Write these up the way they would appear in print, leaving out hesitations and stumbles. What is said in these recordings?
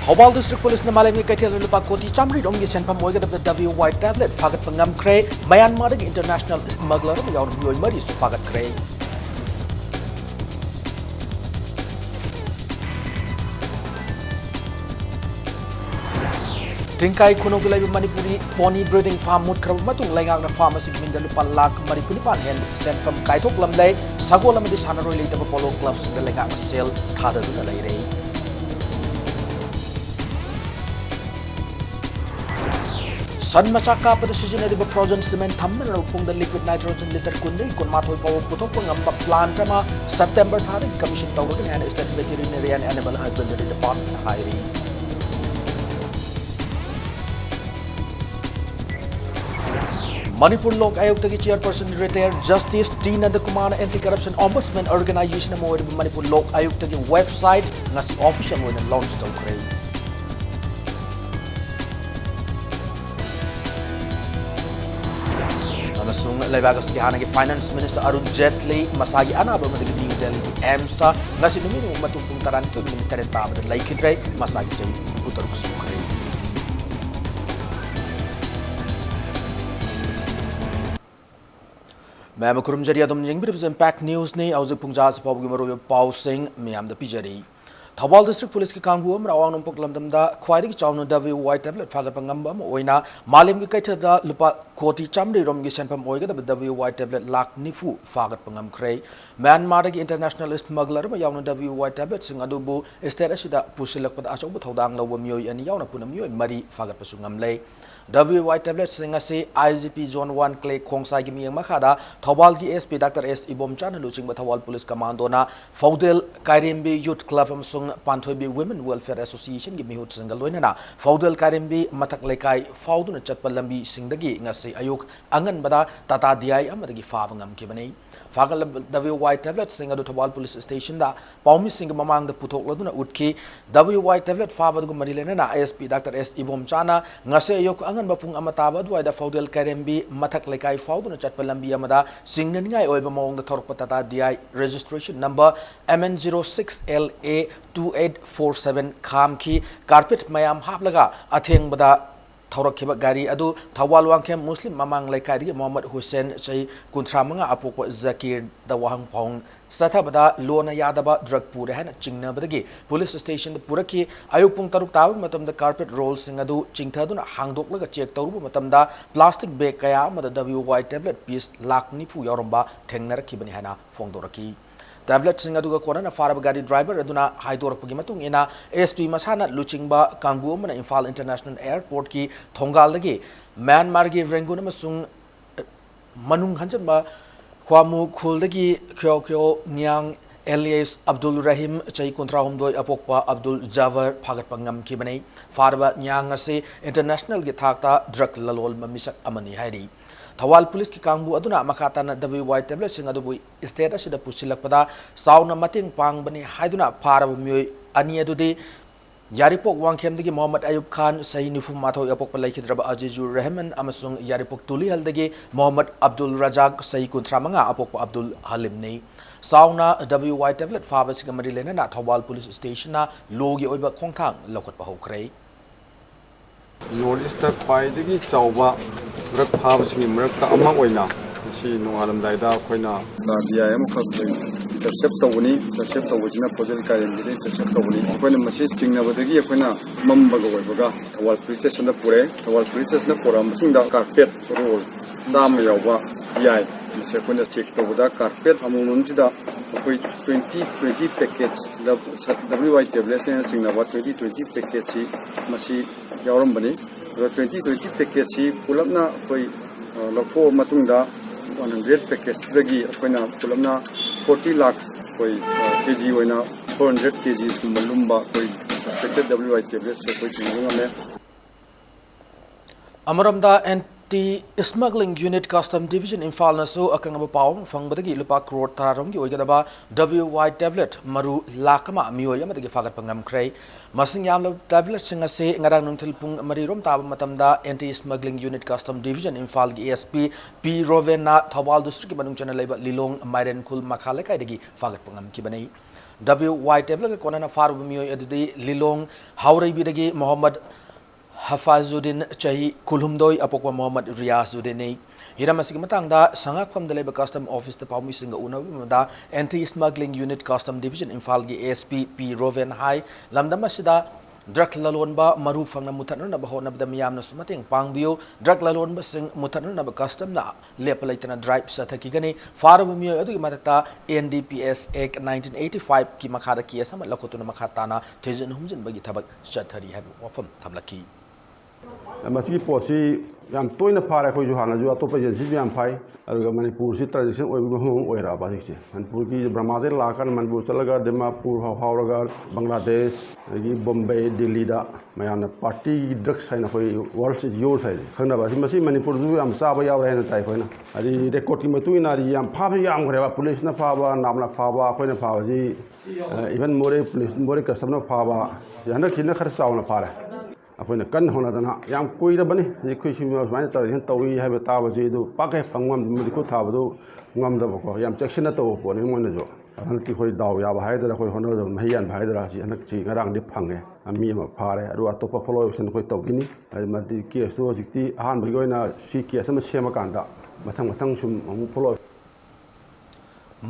Hobal District Police na malay mi kaitil lupa koti chamri dom gi senpam moiga da WY tablet fagat pangam kre Myanmar gi international smuggler mi yaw mi mari su fagat kre Tingkai kuno gulai Manipuri pony breeding farm mut krab matung lengang na farm asig min lupa lak Manipuri pan hen senpam kaitok lamlay sagol lam di sana roi lei da polo clubs da lengang sel thada du na lei rei San Machaka pada season di frozen cement thamman rupung da liquid nitrogen liter kundai kun mathoi paw puthok pangam plant ma September thari commission tawragan and state veterinary and animal husbandry department hiring Manipur Lok Ayok tagi chairperson retired Justice Tina de Kumar Anti-Corruption Ombudsman Organization mo Manipur Lok Ayok tagi website ngasi official mo na launch daw kray. Amasung laibagas ki hanagi Finance Minister Arun Jaitley masagi anaba mo tagi New Delhi AIMS ta ngasi numino matungtung taran to ni taret pa ba lai kitray masagi jay utar ko kray. मैं कुरुम जरिया तुम जिंग बिरब impact news ने आउज पुंजा से पाव गिमरो पाव सिंह मियाम द पिजरी थौबाल डिस्ट्रिक्ट पुलिस की कांगबु अम रावांग नोंपोक लमदमदा ख्वाइदि चाउन WY tablet फागत पंगम अम ओइना मालेम की कैथदा लुपा कोटी चामरी रोम की सेनपम ओइगा द WY tablet लाख निफु फागत पंगम ख्रे म्यांमार की इंटरनेशनल स्मगलर म याउन WY tablet सिंग अदुबु स्टेट असिदा पुसिलकपद अचौब थौदांग लव मियोय अनि याउन पुनम मियोय मरी फागत पसुंगम ले WY tablet सिंग असे IGP Zone 1 क्ले खोंगसाई की मियंग मखादा थौबाल की SP डॉक्टर S इबोमचान लुचिंग थौबाल पुलिस कमांडोना फौदेल कायरेम्बी यूथ क्लब अमसुंग पांथोइबी वुमेन वेलफेयर एसोसिएशन की मिहुत संगल लोइनना फौदेल कायरेम्बी मथक लेकाई फाउदुन चटप लंबी सिंगदगी ngasi ayuk angan bada tata DI amadagi फाबंगम की बने फागल WY tablet सिंग अदु थौबाल पुलिस स्टेशन दा पाउमी सिंग ममांग द पुथोक लदुना उठकी WY tablet फाबदगु मरिलेना SP डॉक्टर S इबोमचाना ngasi ayuk angan bapung amatawa duaida faudel kairembi mathak lekai fauduna chatpa lambi amada singningai oiba mawong da thorpa tata DI registration number MN06LA 2847 kham ki carpet mayam haplaga atheng bada थौरखिबा गाड़ी अदु थौवाल वांखेम मुस्लिम ममांग लेकाई मोहम्मद हुसैन चै कुंथ्रामंगा अपोप Zakir the वाहंग Phong सथबदा लोना यादबा drug पुरे हैन चिंगनबदगी police station पुरकी अयुपुंग तरुक ताब मतमदा carpet role सिंग अदु चिंगथदुना हांगदोकलगा check तौरुब मतमदा plastic bag कया मद WY tablet piece lakh निफु यौरंबा थेंगनरखिबनि हैना फोंगदोरकी tablet सिंग अदुगा कोना फारब गाड़ी ड्राइवर अदुना हाइदोरपगी मतुंग इना ASP मसाना लुचिंगबा कांगबु मना इम्फाल इंटरनेशनल एयरपोर्ट की थोंगालदगी म्यांमार की रेंगुन मसुंग मनुंग हंजनबा ख्वामु खुलदगी ख्यो ख्यो न्यांग alias Abdul Rahim chai kontra humdoi apokpa Abdul Jawar phagat pangam ki banei farba nyang ase international gi thakta drug lalol mamisak amani hairi thawal police ki kangbu aduna makata na WY tablet sing adubu state asida pusilakpada sauna mating pang bani haiduna farba myoi ani adudi Yaripok wangkemdagi Muhammad Ayub Khan sahi nifu mathau yapok palaikidraba Azizur Rahman amasung Yaripok Tuli haldagi Muhammad Abdul Razak sahi kuntramanga apok Abdul Halim nei sauna WY tablet fabasiga marilena na Thawal police station na logi oiba khongthang lokot pa hokrei North East khwaidagi chawba rak fabasiga marakta ama oina si nongalamdaida khoina DIM khak intercept tawuni fodel kayen gidi intercept tawuni khoina message tingnabadagi khoina mambaga oibaga Thawal police station da pure Thawal police station da pura masingda carpet roll sam yawa DI se khoina check tawda carpet amununjida koi 20 package the WY tablet ne singnaba 20 package si masi yauram bani 20 package si pulapna koi lokho matungda 100 package dagi koina pulapna 40 lakhs koi kg oina 400 kg sumbalumba koi suspected WY tablet se koi singunga Amaramda Anti-Smuggling Unit Custom Division Imphal nasu akangaba pawm fangbadagi lupa crore tararom gi oigadaba WY tablet maru lakama miyoy amadagi fagat pangam kray masing yamla tablet singa se ngarang nungthil pung marirom taba matamda Anti-Smuggling Unit Custom Division Imphal gi ASP P Rovena Thawal district ki manung chana leba Lilong Mairen Khul Makhale kai dagi fagat pangam ki banai WY tablet konana faru miyo adudi Lilong Haureibidagi Mohammed Hafazuddin Chahi Kulhumdoi apokwa Mohammed Riazuddin Hiram asigi matangda sangak famda leba custom office ta paumi singa unawimada anti smuggling unit custom division Imphal gi ASP P Roven High lamdam asida drug lalonba maru fangna mutanna ba honabda miyamna sumating pangbiyo drug lalonba sing mutanna ba custom na lepalaitana drive sathaki gani faru miyo adu matata NDPS Act 1985 ki makhada ki asama lakotuna makhatana thejin humjin bagi thabak chathari habu wafam thamlaki मसी पोसी याम तोयना फारे खोइ जो हाना जो अतोप agency भी याम phi अरुगा Manipur सि tradition ओइरा बासिसे Manipur की ब्रह्मादेर लाकन मणिपुर चलगा दिमापुर हावरगा बांग्लादेश अगी बॉम्बे दिल्ली दा मयाना पार्टी ड्रग्स हाइना खोइ वर्ल्ड इज योर साइड खंगना बासि मसी मणिपुर जु याम साबा यावरा हेना ताइ खोइना अरि रेकॉर्ड की मतुइना याम फाबा याम खरेबा पुलिस ना फाबा नामना फाबा खोइना फाबा जी इवन मोरे पुलिस मोरे कस्टमर फाबा याना किना खर सावना फारे अखोइना कन होनादना याम कुइरबनी जिखुइसि सुमाइना ट्रेडिशन तौई हाइबा ताबजि दु पाके फंगम मिदिखु थाबदु ngамदबको याम चेक्सिना तौ पोने मोइनाजो हनति खोइ दाव याबा हाइदरा खोइ होनदो महियान भाइदरा सि हनकछि ngरांगदि fungi ami ma phare aru atopa follow option khoi tawgini madi case so jikti ahan bagi oina si case ma sema kanda mathang sum amu follow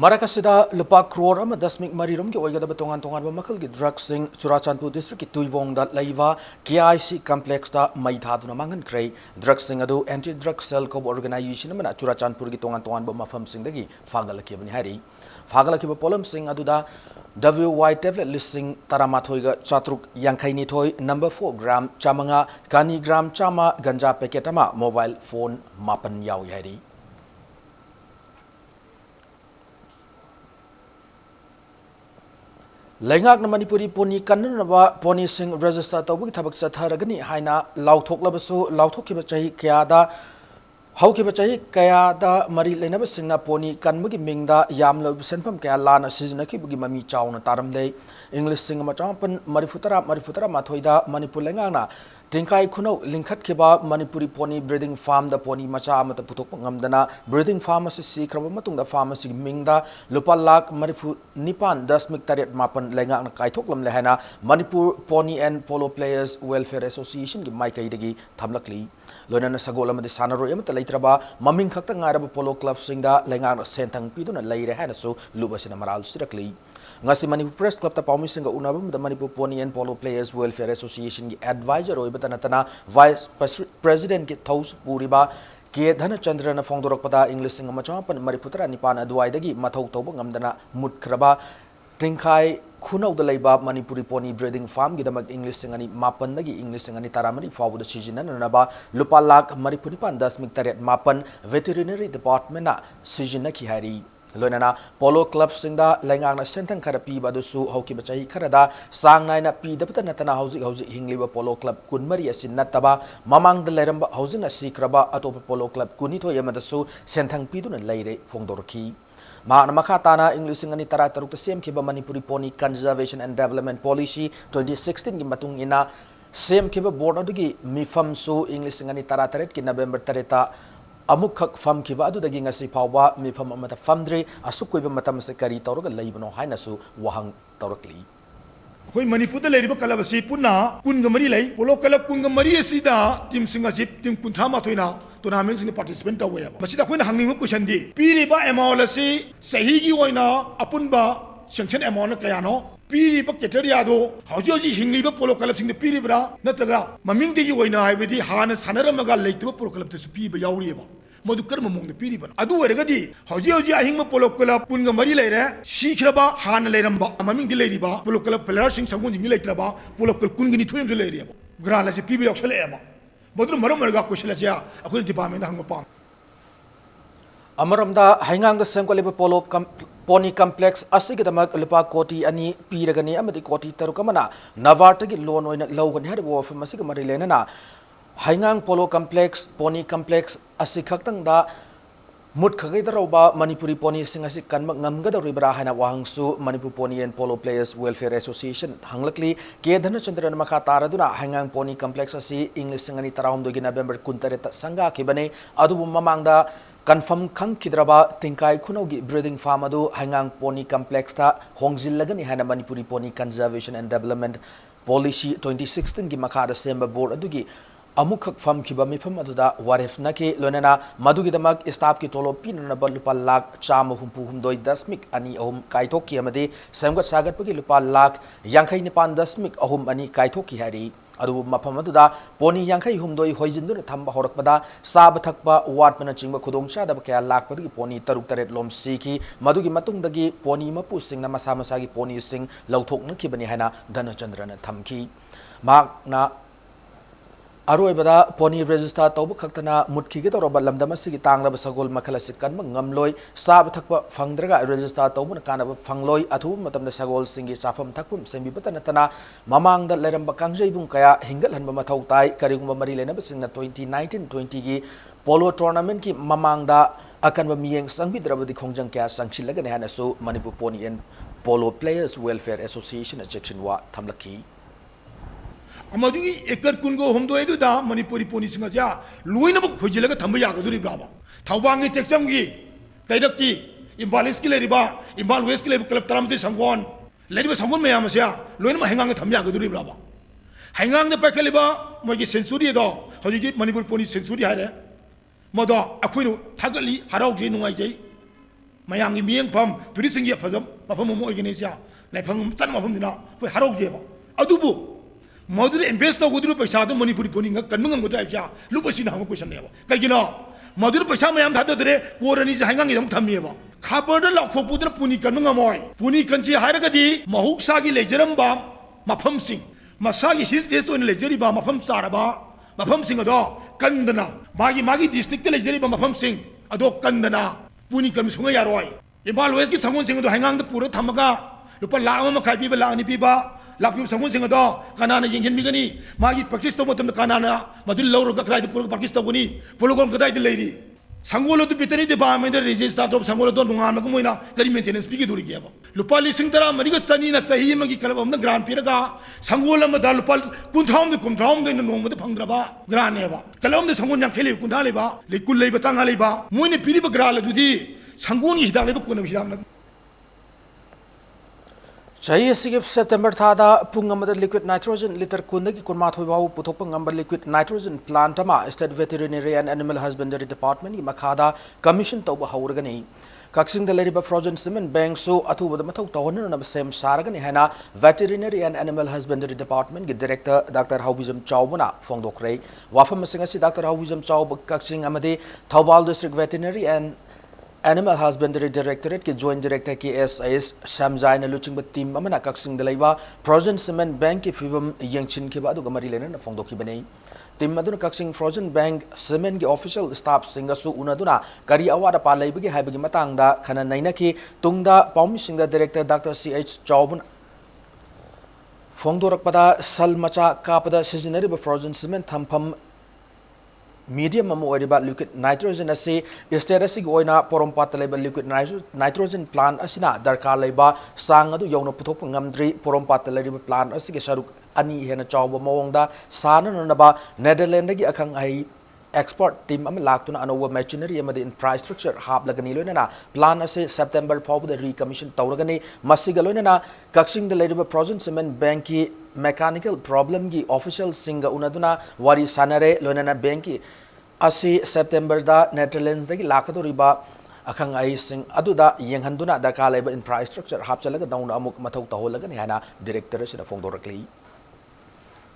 Marakasida lupa crore ama 10.3 ki oigada tongan makal ki drugs sing Churachandpur district ki Tuibong da laiva KIC complex da mai thaduna mangan krei drugs sing adu anti drug cell co organization mana Churachandpur ki tongan mafam sing dagi fagalaki bani hari fagalaki ba polum sing adu da WY tablet listing taramatoiga chatruk yankaini thoi number 4 gram chamanga kani gram chama ganja packet ama mobile phone mapan yawi hari Lengak na Manipuri poni kanna poni sing register tawbuk thabak chatharagani haina lauthoklebasu lauthokiba chahi kayada haukiba chahi kayada mari leinaba singna poni kanmagi mingda yamlo senpham kaya lana sizinaki bugi mami chawna taramlei English sing ma champan marifutara mathoida Manipur lengana Tingkai kuno lingkat kiba Manipuri poni breeding farm da poni macha amata putok ngamdana breeding farm asi sikraba matung da farm asi mingda lupa lak Manipu nipan 10.8 mapan lenga na kaithok lam lehana Manipur Pony and Polo Players Welfare Association gi mai kai dagi thamlakli loina na sagol amadi sanaro amata leitraba maming khakta ngaraba polo club singda lenga na sentang piduna leire hana so lubasina maral sirakli ngasi Manipur Press Club ta paumi singa unabam da Manipur Pony and Polo Players Welfare Association gi advisor oi batana Vice President ki Thaus Puriba ke Dhana Chandra na fongdorok pada English singa machapan Mariputara nipan aduai dagi mathau tawba ngamdana mutkraba tingkai khunau da leiba Manipuri Pony breeding farm gi damak English singani mapan dagi English singani taramari fawu da sijina na ba lupa lak Manipuri pan 10.8 mapan veterinary department na sijina ki hari Loinana polo club singda lengang na sentang khara pi badusu hauki bachai kharada sang nai na pi dapata natana hausi hingliba polo club kunmari asin nataba mamang da leramba hausi na sikraba atop polo club kuni tho yamadasu sentang pi duna leire fongdorki ma na makhatana English ngani tara taruk ta sem khiba Manipuri Pony Conservation and Development Policy 2016 gi matung ina sem khiba board adugi mifam su English ngani tara taret ki November tareta amuk khak fam kiba adu dagi ngasi phawba mi pham amata famdre asukoi ba matam se kari tawraga leibano haina su wahang tawrakli koi Manipur da leiriba kalab si punna kunga mari lei polo kalab kunga mari asida team singa sip team kunthra ma thoina tournament sing participant tawe ba masida koina hangning question di piriba amount asi sahi gi oina apunba sanction amount kayano piriba criteria do hauji hingliba polo kalab sing piribra natraga maming de gi oina haibedi hana sanaramaga leitba polo kalab te su piba yawriba modu karma mong de piriba adu weragadi hauji ahingma polo kalab punga mari leire sikraba hana leiramba maming de leiriba polo kalab player sing sangun jing leitraba polo kalab kungini thoyem de leiriba grala se piba yaksale eba modu maram marga question sia akuni department da hangma pam Amaramda haingang da semkaliba polo Pony complex asigidamak lupa koti ani piragani amadi koti tarukamana navartagi loan oina lawgan har wo fa masiga marilena na haingang polo complex Pony complex asikhaktang da mut khagai daroba Manipuri Pony singasi kanmak ngamgada ribra hana wahangsu Manipur Pony and Polo Players Welfare Association hanglakli ke Dhana Chandra makha taraduna haingang Pony complex asi English singani tarawm dogi November 13 sanga kibane adubu mamangda confirm khangkidraba tingkai khunogi breeding farm adu hangang pony complex ta hongjillagani hana Manipuri Pony Conservation and Development Policy 2016 gi makhada semba board adugi amukhak fam khiba mifam aduda waref nake lonana madugidamak staff ki tolo pinana lupa lakh chama humpu humdoi dasmik ani ahum kaithokki amade semgat sagat pagi lupa lakh yankhai nipan dasmik ahum ani kaithokki hari adu mafam aduda pony yankhai humdoi hoijinduna thamba horakpada sab thakpa watpana chingba khudong chadaba kya lakh padi pony taruk taret lom siki madugi matungdagi pony mapu singna masa masagi pony sing lauthokna khibani hana dhanachandrana thamki makna Aroibada pony register taubu khaktana mutki ge toroba lamdama sigi tanglaba sagol makhala sikkan ngamloi sab thakpa phangdraga register taubu kanaba phangloi athu matamda sagol singi chafam thakpum sembibata natana mamangda leramba kangjaibung kaya hingal hanba mathau tai karigumba mari lenaba singna 2019-20 gi polo tournament ki mamangda akanba miyeng sangbidrabadi khongjang kya sangchilaga ne hanasu Manipur Pony and Polo Players Welfare Association objection wa thamlaki अमदुगी एकर कुनगो हमदो एदुदा Manipuri pony सिंगजा लोइनबक होजिलगा thumb यागदुरी ब्राबा थौबांगी टेक्समगी कैरक्की इम्बालिस की लेरिबा इम्बाल waste की लेरिबा club तरामति संगोन लेरिबा संगोन मयामसिया लोइनमा हेंगांग thumb यागदुरी ब्राबा हेंगांग ने पैखलिबा मोगी century दो होजिगी Manipur pony century हारे मदो अखोइनु थागली हराउजी नुंगाइजै मयांगी मियंग फम टूरिस्टसिंगी फजम मफम मो ओर्गेनाइजिया लाइफंग चन मफम दिना फै हराउजेबा अदुबु मधुर इन्वेस्ट तौदुर पैसा मणिपुरी पोनी कन्मंगदे लुबसी हम क्वेश्चन कहीं मधुर पैसा मैम थादे कोरनी हांगी थमेब खाबर लाखोपुद्र पुनी कन्मोय पुनी कन्सी महौसा की लेजरब मफम मसा की हेरिटेज लेजरीब मफम चारब मफम कंदना मागी डिस्ट्रिक्ट लेजरीब मफम कंदना पुनी कन्म सुंग यारोय इम्फाल वेस्ट की संगोन हांगांग पूरा थमगा लुप लाख मखाई पीब लाख अनी पीब लाखिब संगोन कनाना येंगनी मागी प्रैक्टिस तब कनाना मधु लौरग कदाई प्रैक्टिस तौनी पोलोगोन कदाई लेरी संगोल बिटनी डिपार्टमेंट रजिस्टर तब संगोल नुआमग मोना करी मेंटेनेंस पीगदूरीगेब लुपा लिंग तरा मरीग चनीना चाही क्लब ग्रांट पीरगा संगोल लुपा कुंथ्राउम नोंद फंग्रब ग्रांटेब क्लब संगोल यांखे कुंथा कुल तंगा मोने पीब ग्राल संगोन हिदा कुन हिदा Chahi asigi September thada pungamada liquid nitrogen liter kundagi kunmathoi bahu puthokpa ngamba liquid nitrogen plant ama State Veterinary and Animal Husbandry Department gi makhada commission tauba hauragani Kaksing da leriba frozen cement bank so athubada mathau tawhana na sem saragani hana Veterinary and Animal Husbandry Department gi Director Dr. Haubizam Chaubana phongdokrei wafam singasi Dr. Haubizam Chaub Kaksing amade Thaubal District Veterinary and Animal Husbandry Directorate के Joint Director के S.I.S. Shamjai na luching bat team amana kaksing dalaiba frozen cement bank के फिबम यंगचिन के बाद गमरी लेना न फोंदोकी बने team maduna kaksing frozen bank cement के official staff singasu unaduna kari awada pa leibagi haibagi matangda khana naina ki tungda paumi singda director Dr. C.H. Chaubun फोंदोरकपदा सल मचा कापदा सिजनरी frozen cement thampham medium amoriba liquid nitrogen ase status gi oina porompat leba liquid nitrogen plant asina darkar leba sang adu yawna puthok ngamdri porompat leba plant asige saruk ani hena chawba mawongda sananaba Netherlands gi akhang ai export team am laktuna anowa machinery amadi infrastructure hab lagani loina plan ase September fawb the recommission tawragani masiga loina kaksing the leba frozen cement bank ki mechanical problem gi official singa unaduna wari sanare loina bank ki asi September da Netherlands dagi lakadoriba akhang ai sing aduda yenghanduna darkar leba infrastructure hab chalaga daun amuk mathau taholagani hana director sina phongdorakli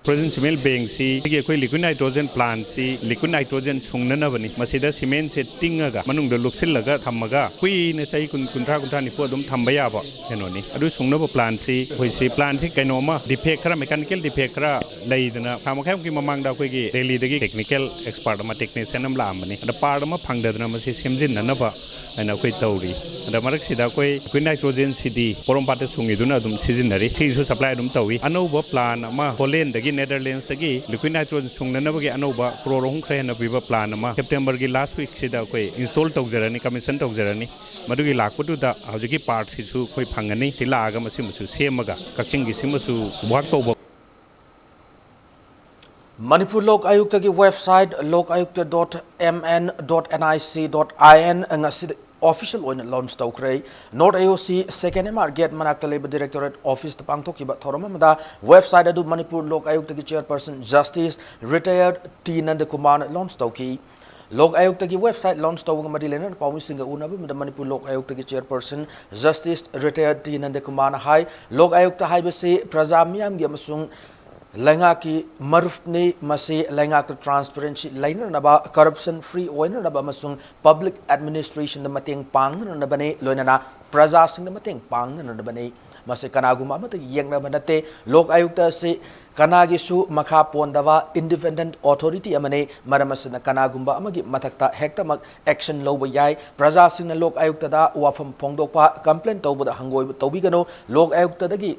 Present cement bank si koi liquid nitrogen plant si liquid nitrogen sungnana bani masida cement se tingaga manung da lupsillaga thammaga kui ne sai kuntra ni po dum thamba ya ba kenoni adu sungnaba plant si koi si plant si kainoma defect khara mechanical defect khara leidana khamakha ki mamang da koi gi daily dagi technical expert ma technician am la amani da part ma phangdadna ma si semjin na ba ana koi tauri da marak sida koi liquid nitrogen cd porompat sungiduna dum seasonary chi su supply dum tawi anoba plant ma Poland dagi Netherlands dagi liquid nitrogen sungnana bagi anoba crore hung khre na biba plan ma September gi last week sida koi install tawjarani commission tawjarani madugi lakpatu da hawjigi part si su koi phangani tila aga masimusu semaga kakching gi simusu work to Manipur Lok Ayukta ki website lokayukta.mn.nic.in ngasi official oina launch tawkre North AOC second MR get manakta leba directorate office ta pangthok ba thoramamada website adu Manipur Lok Ayukta ki chairperson Justice retired T Nandakumar launch tawki Lok Ayukta ki website launch tawga mari lena pawmi singa unabu Manipur Lok Ayukta ki chairperson Justice retired T Nandakumar hai Lok Ayukta hai base prajamiyam gi amasung Langaki marufni masi langak transparency lainer naba corruption free oiner naba masung public administration na mating pang na bane loinana praja sing na mating pang na bane masi kanaguma mata yeng na banate Lok Ayukta se kanagi su makha pondava independent authority amane maramas na kanagumba amagi matakta hekta mag action loba yai praja sing na Lok Ayukta da wafam phongdokpa complaint tawbada hangoi tawbigano Lok Ayukta dagi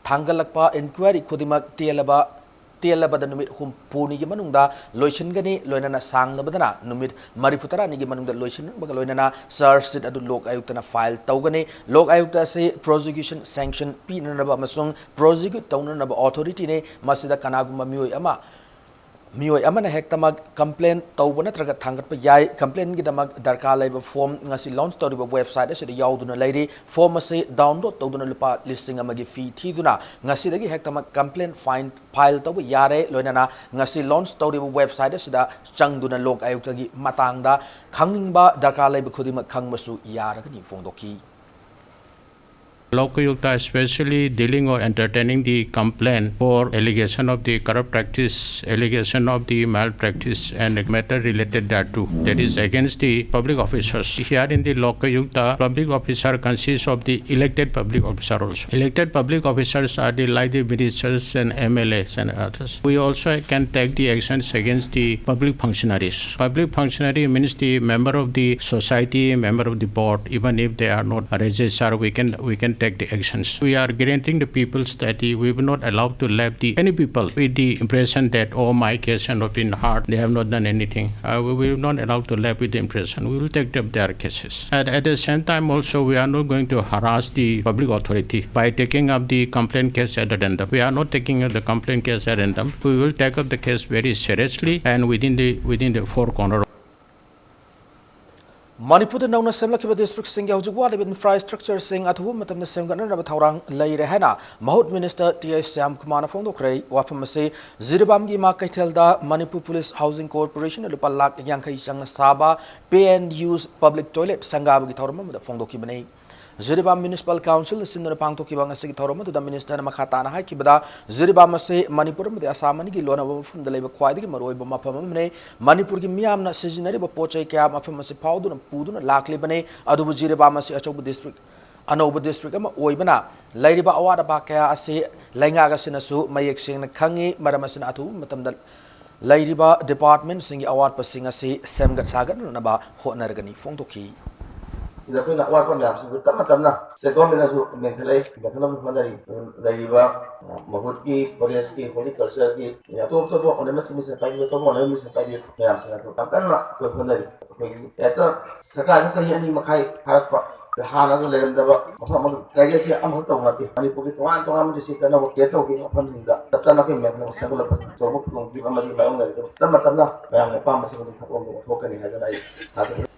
Thangalakpa inquiry Kudimak Tielaba numit hum puni gimanunda loishin gani loinana sang labadana numit marifutara nigi manunda loishin baga loinana search adu Lok Ayukta na file tawgani Lok Ayukta se prosecution sanction pinanaba masung prosecute tawnanaba authority ne masida kanaguma mioi amana hektamag complaint tawbana traga thangatpa yai complaint gidamak darka laiba form ngasi launch tawriba website asida yauduna lairi form ase download tawduna lupa listing amagi fee thiduna ngasi dagi hektamag complaint file tawba yare loinana ngasi launch tawriba website asida changduna Lok Ayukta gi matangda khangingba darka laiba khudima khangbasu yaragani fongdoki Lokayukta especially dealing or entertaining the complaint for allegation of the corrupt practice, allegation of the malpractice and matter related thereto. That is against the public officers. Here in the Lokayukta, public officer consists of the elected public officer also. Elected public officers are the like the ministers and MLAs and others. We also can take the actions against the public functionaries. Public functionary means the member of the society, member of the board, even if they are not a registrar, we can take the actions. We are guaranteeing the people's that we will not allow to leave any people with the impression that, oh, my case has not been hard, they have not done anything. We will not allow to leave with the impression. We will take up their cases. And at the same time also, we are not going to harass the public authority by taking up the complaint case at random. We are not taking up the complaint case at random. We will take up the case very seriously and within the four corners. Manipur nauna semlakiba district sing hojik wali infrastructure sing athu matamna semgana raba thawrang leire hena mahut minister T.S. Syam Kumar na phongdokrei wafam ase ziribam gi ma kaithelda Manipur Police Housing Corporation lupa lak yankai chang saba pay and use public toilet sangab gi thawram ma phongdoki banei Ziribam Municipal Council Sindana Pangtoki Bangasiki Toroma to the Minister Makatana Haikibada, Ziribam say Manipur, the Asamani, Lona from the Labour Quadi, Maroi Mapamane, Manipur Miam, Seasonary, Poche Cab, Mafamasi Powder and Pudun, Lak Libane, Adubu Ziribama, Achobu District, Anobu District, Oibana, Ladiba Awada Baka, Ase, Langaga Sinasu, Mayexing, Kangi, Maramasin Atu, Matam the Ladiba Department, singing award passing a say, Semgat Sagan, Naba, Hotnargani, Fontoki. Ida ko na wa ko na so tama se ko mena so mentally da kana mo dai daiba mahut ki forest ki horticulture ki ya to ko na mas mi se pai to mo na mi se pai ya sa ko kan na ko dai ko eta sarkar sa hi ani makai harat pa hana ko le da ba ma kage se am ho to mati ani pu ki to am ji se kana mo ke to ki apam sinda tapta na ke me na sa ko la so mo ko ki ma ji ba ngai to tama ba ngai pa ma se ko ko ka ni ha da ai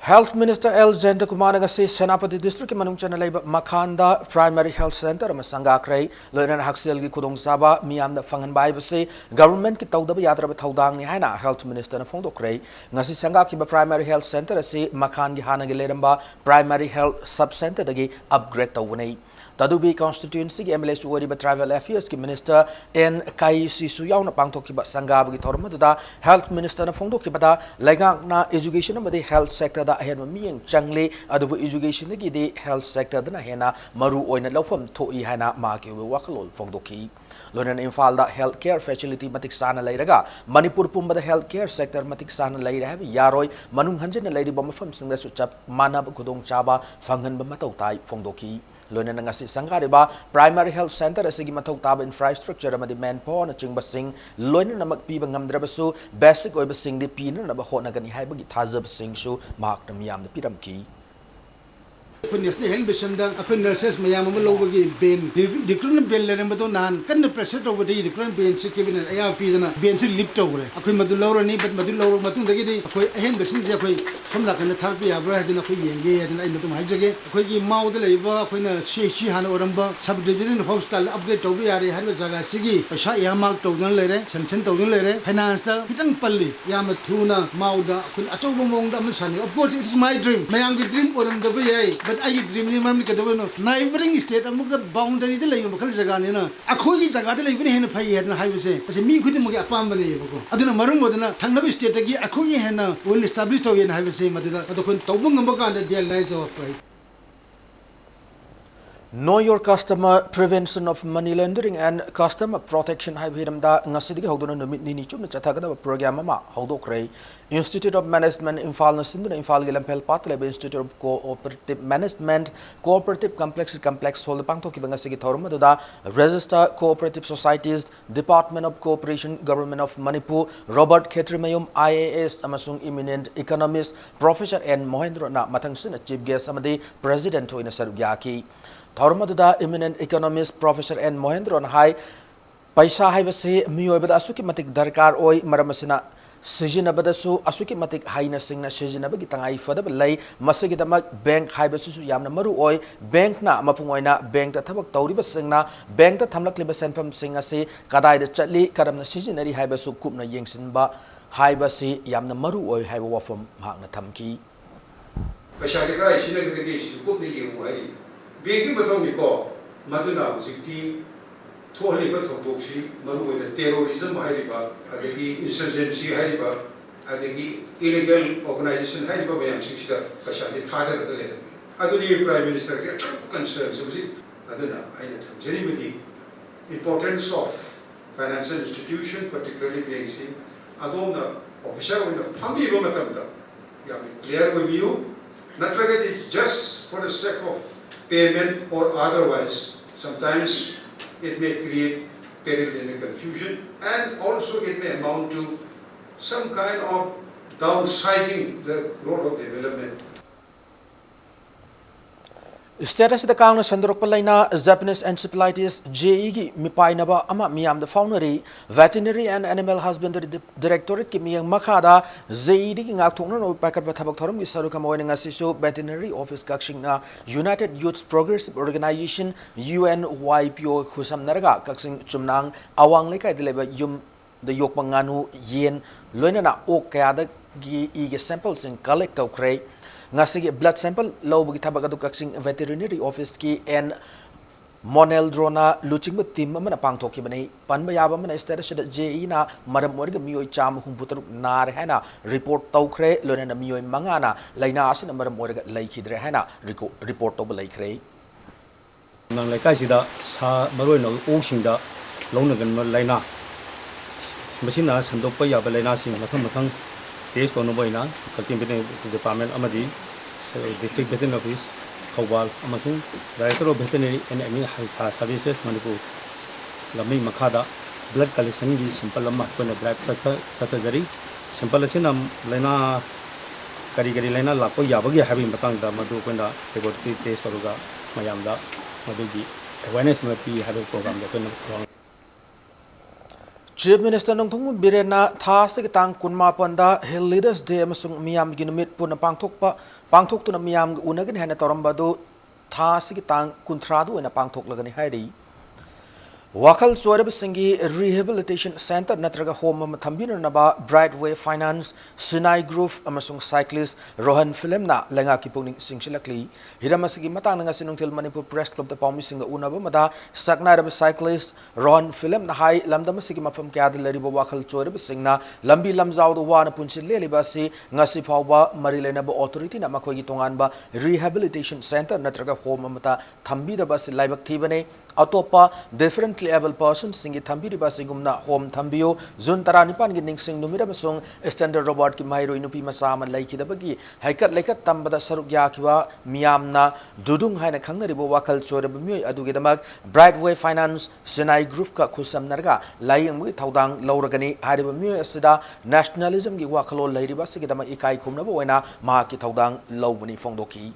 Health Minister L. Jenda Kumar say Senapati District Manung Channel Makanda Primary Health Center Masanga Kray, Loyan Haxel Kudong Saba, Miam the Fangan Bible say government ki tawda yatra tawdang ni hana Health Minister na Fondo Kray, Ngasi Sanga Kiba Primary Health Center say Makan Gihana Gileramba Primary Health Sub Center dagi upgrade tawunay. Tadubi constituency ki MLS Wariba Travel Affairs ki Minister N. Kai Sisuyaw na pangtok kiba Sangab ki Torma da Health Minister na Fondo kiba da Lagang na education na madi health sector da ahen mamiyang changli adubu education na gidi health sector da na hena maru oy na lawfam thoi hana ma ki wakalol Fondo ki Lonan Infal da healthcare facility matik sana lairaga Manipur pumba da healthcare sector matik sana laira have yaroi manung hanjin na lairi bama fam singda su chap manab kudong chaba fangan ba matau tai Fondo ki Loina ngasi sangariba primary health center asigi mathau taba infrastructure amadi manpower na chingba sing loina na magpiba ngamdrabasu basic oiba sing di pina na ba hona gani haibagi thajab sing su mak na miyam na piramki अखोई national health mission दा अखोई nurses मयाम अमा लौबगी बेन recruitment बेन लेरमबदो नान कन्न प्रेशर तौबदे रिक्रूटमेंट बेन से केबिनेट अया पीदना बेन से लिफ्ट तौरे अखोई मदु लौरनी बट मदु लौर मतुंग दगी अखोई अहेन बसिन जे अखोई समला कन्न थारपि याब्रा हदिन अखोई येंगे हदिन आई मतुम हाइजगे अखोई की माउद लेबा अखोइना सीएचसी हान Oramba sub division hospital upgrade तौबि यारे हान जगह सिगी पैसा यामाक तौदन लेरे सैंक्शन तौदन लेरे फाइनेंस ता खितंग पल्ली याम थुना माउदा अखोई अचौब मोंग दा मसानी of course it is my dream मयांग की ड्रीम ओरंदब याई बट आई ड्रीम नि माम कदबनो नाइबरिंग स्टेट अमुक बाउंड्री दे लेयो मखल जगह ने ना अखोई की जगह दे लेबने हेन फई हेन हाइबसे पसे मी खुदि मगे अपाम बने बको अदुना मरुम मदना थंगनब स्टेट की अखोई हेन वेल एस्टैब्लिश तो येन हाइबसे मददा अदो कोन तौबंग ngamba kan de lies of right. Know your customer, prevention of money laundering and customer protection haibiramda ngasidigi hoduna numit nini chumna chathagada program ama hodokre Institute of Management Imphal Nasinduna Imphal Gilampel Patleb Institute of Cooperative Management Cooperative Complex Hol Pangthoki bangasigi thorumada Register Cooperative Societies Department of Cooperation Government of Manipur Robert Khetrimayum IAS amasung eminent economist Professor N Mohendra na mathangsina chief guest amadi president hoina sarugyaki Thormadada eminent economist Professor N Mohendra hai paisa haibase miyoibada asuki matik darkar oi maramasina Sijinabadasu asuki matik haina singna sijinabagi tangai fadab lay masigidamak bank haibasu yamna maru oi bank na mapungoina bank ta thabak tawriba singna bank ta thamlakliba senfam singa se kadai da chatli karamna sijinari haibasu kupna yengsinba haibasi yamna maru oi haiba wafam hakna thamki paisa se kai sinagidagi kupni yengu ai bank bathong ni ko maduna hujikti Totally but Toxi, Maru, terrorism, Hariba, the insurgency, Hariba, the illegal organization, Hariba, and 60 Kashadi, Tada, the letter. I don't need Prime Minister get concerns. I don't know. I know the importance of financial institution, particularly BNC. I don't know. Official in the Pambi Romatamda. You have been clear with you. Not like it's just for the sake of payment or otherwise. Sometimes it may create peril and confusion, and also it may amount to some kind of downsizing the role of development. Status the Kang Sandrok Palina, Japanese encephalitis, JE Mipainaba, Ama Miam the Foundry, Veterinary and Animal Husbandry Directorate, Kimiang Makada, Zaidi Ngaktono, Packet Batabatorum, Sarukamoing Asiso, Veterinary Office Kakshina, United Youth Progressive Organization, UNYPO, Kusam Narga, Kaksing Chumnang, Awang Leka deliver Yum, the Yokmanganu, Yen, Lunana Okada, Gi samples in collect of cray. Ngasigi blood sample low bugtabagadu kaksing veterinary office ki and Monel drona luching with team mana pangtoki bani panbayaba mana status JE na maram morga mio cham humputur nar hena report taukre lona mio mangana laina asin maram morga laikidre hena report to laikre nang laikai sida sa maroi no osingda lona gan laina masina sandokpa yaba laina sing mathang Taste on Boina, Kaltim Department Amadi, District Veterinary Office, Kowal, Amazon, Director of Veterinary and Animal Services, Manipur, Lami Makada, blood collection is simple when a black Satajari, simple as in Lena Karigari Lena Lapo Yabagi having Batanga, Madu Penda, they got the taste of Mayamda, Madugi, awareness might be had a program that Chief Minister Nongtung Birena Thasik Tang Kunma Panda Hill Leaders Day Masung Miam Ginumit Puna Pangtok to Miam Unagan Hanatorambado Thasik Tang Kuntradu and a Pangtok Lagani Heidi Wakal Swarab Singi Rehabilitation Center Natraga Home Tambina Naba Brightway Finance Sinai Groove Amasung Cyclist Rohan Filemna Lenga Kipuning Singshilakli Hiramasigi Matanga Sinuntil Manipur Press Club the Pomi Singa Unabamada Saknarab Cyclist Rohan Filemna High Lamdamasigi from Kadilaribo Wakal Swarab Singna Lambi Lamzao the Wana Punchil Libasi Nasipawa Marilenabo Authority Namakogi Tonganba Rehabilitation Center Natraga Home Mata Tambida Basi Libak Tibane Atopa differently able persons singi thambi riba sigumna home thambio zun taranipan gi ningsing numira masung standard robot ki mairo inupi masama laikidabagi haikat laikat tambada saruk yakiwa miyamna dudung haina khangnaribo wakal chorab myoi adugidamak Brightway Finance Sinai Group ka khusam narga layang mu thaudang lauragani hariba myoi asida nationalism gi wakalo lairiba sigidama ikai khumnabo oina ma ki thaudang lawbani fongdoki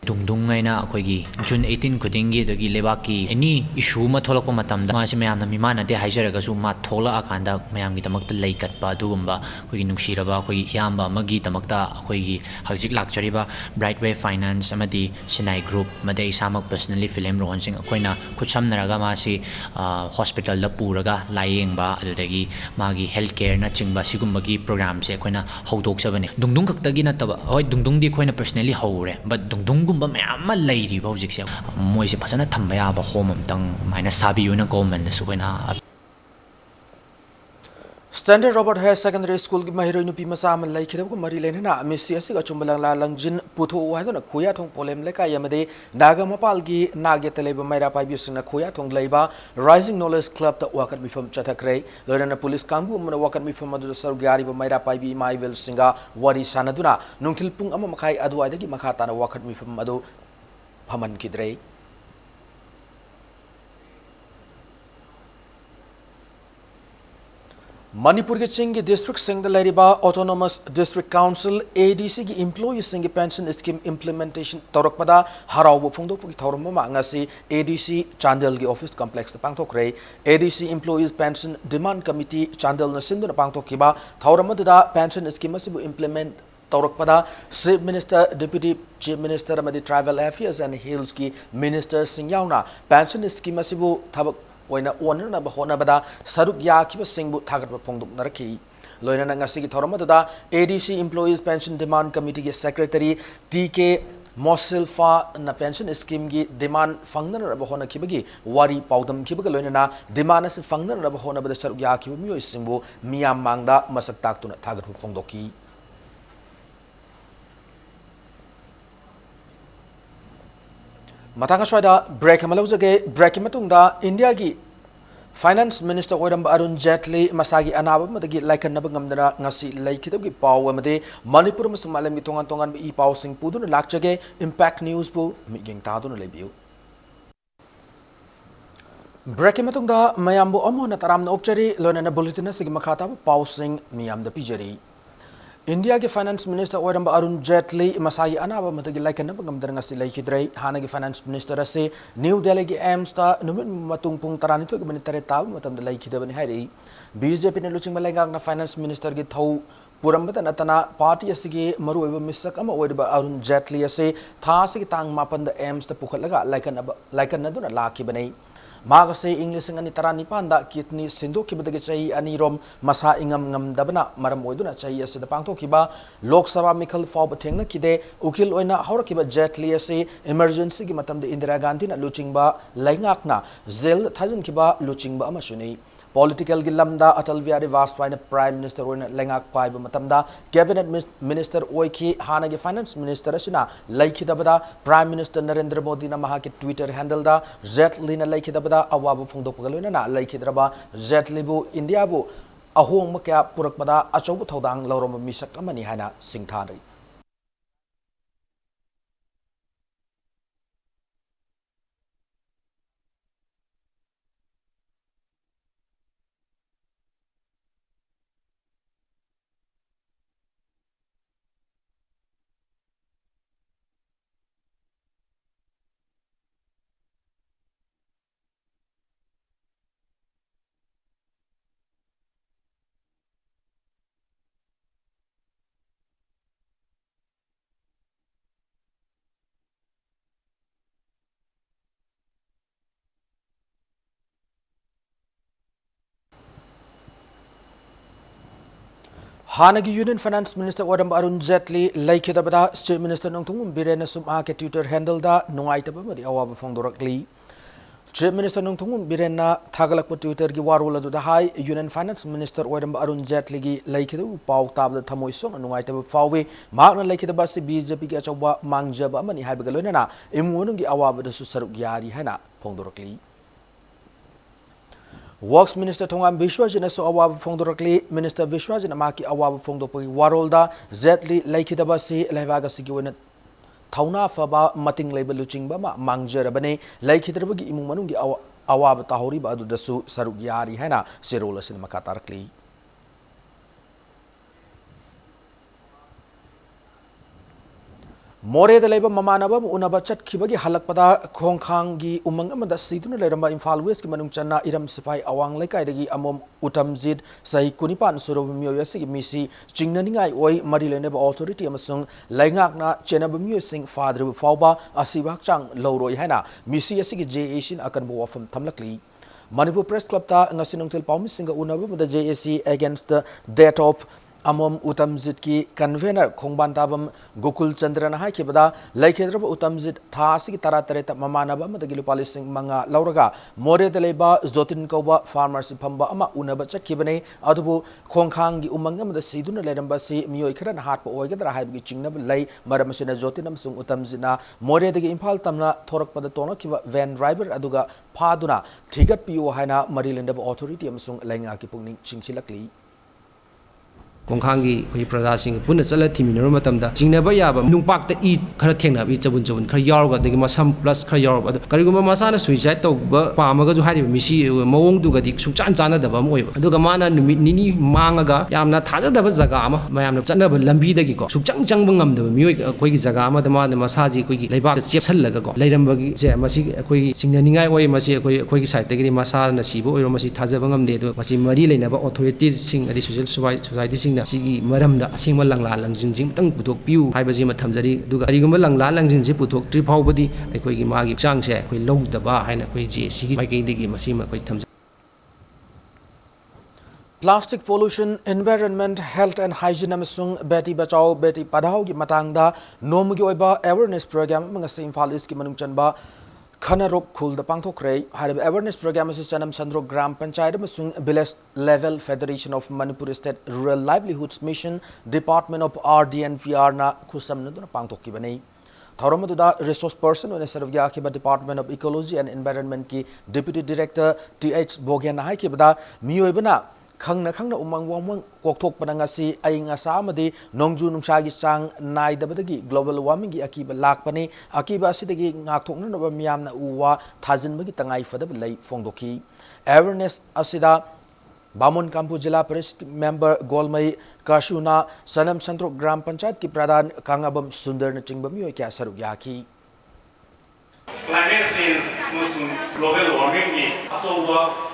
dung ngaina akhoi June 18 khudingi dagi lebaki any issue ma tholok matamda ma se mayam na mimana de haijaraga su ma thola akanda mayam gi tamakta leikat ba dugumba khoi nuksiraba khoi yamba magi tamakta khoi gi hajik lakchariba Brightway Finance amadi Sinai Group madai samak personally film ron sing akoina khucham naraga ma si hospital la puraga layeng ba adudagi magi healthcare na chingba sigumba gi program se akoina hodok sabani dung kaktagi na taba hoi dung di khoina personally hore but dung gumba mayam lairi ba hojik se moi se phasana thamba ya ba home amtang maina sabi una government su koina Standard Robert High Secondary School की महिला नुपी मसा में लाई खिदब को मरी लेने ना मिस्सी ऐसे का चुंबलंग लालंग जिन पुथो हुआ है तो ना खोया थोंग पोलेम लेका यमदे नागा मपाल की नागे तलेब महिला पाइबी सिंह खोया थोंग लाइबा Rising Knowledge Club ता वाकर मिफम चथकरे लोरन पुलिस कांगू मन वाकर मिफम मधु सरगारी ब महिला पाइबी माइवेल सिंगा वारी सानदुना नुंगथिल पुंग अम मखाई अदुआइदे की मखा ताना वाकर मिफम मधु फमन किद्रे Manipur के चिंग डिस्ट्रिक्ट सिंग लेरिबा ऑटोनोमस डिस्ट्रिक्ट काउंसिल ADC की एम्प्लॉई सिंग पेंशन स्कीम इम्प्लीमेंटेशन तौरकपदा हराव फुंगदोक की थौरम मांगसी ADC चांदल की ऑफिस कॉम्प्लेक्स पांगथोकरे ADC employees pension demand committee Chandel न सिंधुना पांगथोकिबा थौरमदुदा पेंशन स्कीम असिबु इम्प्लीमेंट तौरकपदा chief minister deputy chief minister अमदी ट्राइबल अफेयर्स एंड हिल्स की मिनिस्टर सिंग याउना पेंशन स्कीम असिबु थबक ओइना ओनरना होनबदा सरुक याखिब सिंगबु थागत फोंदुक नरखी लोइना ngasi की थौरमदुदा ADC employees pension demand committee के सेक्रेटरी TK मोसिल्फा न पेंशन स्कीम की डिमांड फंगनर होना खिबगी वारी पाउदम खिबग लोइना डिमांड से फंगनर होनबदा सरुक याखिब मियो सिंगबु मियाम मांगदा मसक ताकतुना थागत फोंदोकी मतंग स्वादा ब्रेक मलौजगे ब्रेक मतुंगदा इंडिया की फाइनेंस मिनिस्टर ओइरम अरुण जेटली मसागी अनाब मदगी लाइकनब गमदना ngasi लाइखिदबगी पाव अमदे मणिपुर मसु मालमी तोंगान तोंगान ई पाव सिंग पुदुन लाक्चगे इंपैक्ट न्यूज़ बु मिगिंग तादुन लेबियु ब्रेक मतुंगदा मयामबु अमोना तरामना ओक्चरी लोनना बुलेटिन सिग मखाता पाव सिंग मियामदा पिजरी इंडिया के फाइनेंस मिनिस्टर ओइरम अरुण जेटली मसाई अनाब मदगी लाइकनब गमदना ngasi लाइखिद्रै हानागी फाइनेंस मिनिस्टर असे न्यू दिल्ली के एम्स ता नुमिन मतुंग पुंग तरानी तो गमनि तरे ताब मतम लाइखिदबनि हाइरि बीजेपी ने लुचिंग मलाइगांगना फाइनेंस मिनिस्टर की थौ पुरमबद नतना पार्टी असिगी मरुइब मिसक अमा ओइरब अरुण जेटली असे था असिगी तांग मापन द एम्स ता पुखलगा लाइकनदुना लाखिबनै मागसे इंग्लिश अंगनी तरानिपान दा किडनी सिंदोखिबदगी चही अनीरोम मसा इंगम ngam मरम ओइदुना चही असिदा पांगथोखिबा लोकसभा मिखल फाव थेंगना किदे उकिल ओइना हौरखिबा जेटली असे इमरजेंसी की मतम इंदिरा गांधी ना लुचिंगबा लाइंगाकना जेल थाजनखिबा लुचिंगबा अमसुनी पॉलिटिकल की lambda Atal Bihari Vajpayee prime minister ओइना लेंगाक पाइब मतमदा कैबिनेट मिनिस्टर ओइखी हानागी फाइनेंस मिनिस्टर असिना लाइखिदबदा प्राइम मिनिस्टर नरेंद्र मोदी ना महाकी ट्विटर हैंडल दा जेटली ना लाइखिदबदा अवाब फोंदोकगलोइना लाइखिद्रबा जेटलीबु इंडियाबु अहोंग क्या पुरकपदा अचौब थौदांग लौरम मिसक अमनी हाना सिंगथारी हानगी यूनियन फाइनेंस मिनिस्टर ओरम अरुण जेटली लाइखिदबदा चीफ मिनिस्टर नोंथुंगुम बिरेन सुमा के ट्विटर हैंडल दा नुंगाइतब मदि अवाब फोंदोरकली चीफ मिनिस्टर नोंथुंगुम बिरेन थागलक ट्विटर की वारोल अदुदा हाई यूनियन फाइनेंस मिनिस्टर ओरम अरुण जेटली की लाइखिदब पाव ताबदा थमोय सोंग नुंगाइतब फावे मागना लाइखिदब से बीजेपी के अचौबा मांगजब अमनि हाइबग लोइना इमुनुंगी अवाबदसु सरुक यारी हैना फोंदोरकली वर्क्स मिनिस्टर थोंगाम विश्वजिन सो अवाब फोंदोरकली मिनिस्टर विश्वजिन माकी अवाब फोंदोपगी वारोलदा जेटली लाइखिदब से लेबाग सिगी वना थौना फबा मतिंग लेब लुचिंगबा मांगजरबने लाइखिद्रबगी इमुंग मनुंगी अवाब ताहोरिबा अदुदसु सरुक यारी हैना सिरोल सिन मका तारकली मोरे लेब ममानब उनब चटखिबगी हलकपदा खोंखांगी उमंग अमदा सीदुना लेरंबा इम्फाल वेस्ट की मनुंग चन्ना इरम सिपाही अवांग लेकाइदगी अमोम उतमजिद सही कुनिपान सुरब मियोयसिगी मिसी चिंगननिंगाई ओई मरी लेनेब ऑथोरिटी अमसुंग लैंगाकना चेनब मियोसिंग फाद्रब फावबा असिबा हक्चांग लौरोई हैना मिसी असिगी जेएसिन अकनबो वफम थमलकली Manipur Press Club ta ngasinung til paumi singa unabu the JAC against the death of Amom Utamzit ki convener Khongban tabam Gokul Chandran hai kibada laikhedrab Utamzit thasi ki taratareta mamanaba madagi lupali sing manga lauraga more de leba zotin koba farmers phamba ama unaba chakibane adubu khongkhang gi umangam da siduna leramba si miyoi khran hat pa oigadra haibgi chingnab lay maramasina zotin amsung Utamzina more de imphal tamna thorak pada tono kiba van driver aduga phaduna thigat piyo haina marilendab authority amsung lainga ki pungning chingchilakli Kongkangi koi prajasing punna chala thiminaro matamda jingnaba yaba nungpakta I khara thengna bi chabun chabun khara yarga degi masam plus khara yarba kariguma masana suicide tawba pamaga ju hari misi mawong du gadi sukchan chana daba moi aduga mana numit nini mangaga yamna thaja daba jaga ama mayamna chanaba lambi dagi ko sukchang changba ngamdaba mioi koi gi jaga ama dama masaji koi gi leibak chepsallaga ko leiramba gi je masi koi singnaningai oi masi koi gi side dagi masa na sibo oi masi thajaba ngamde do masi mari leinaba authorities sing adi social society sing sigi maramda asingma langla langjing jing tang putok piu haibaji mathamjari duga ariguma langla langjing je putok tri phawbadi aikoi gi magi changse aikoi lowdaba haina koi je sigi mai digi masima koi thamja Plastic pollution, environment, health and hygiene amasung Beti Bachao Beti Padhao gi matangda nomugi oiba awareness program mangase Imphal East ki manung chanba Khanarok Khul the Pangthokre had awareness program Sanam Sandro Gram Panchayat Masung village level Federation of Manipur State Rural Livelihoods Mission Department of RDNVR na Kusam Naduna Pangthoki Bane Thoromaduda resource person on a Servya Kiba Department of Ecology and Environment ki Deputy Director TH Bogian Haikibada Mioibana Khangna umang wang kokthok panangasi aying asamadi nongju nungchagi sang nai dabadagi global warming gi akiba lakpani akiba asidagi ngakthokna naba miyamna uwa thajinbagi tangai fadab lay fongdoki awareness asida Bamon Kampu Jila Paris member Golmai Kashuna Sanam Santro Gram Panchayat ki Pradhan Kangabam Sundar na chingbam yoy kya sarug yaki Climate change musung global warming gi asoba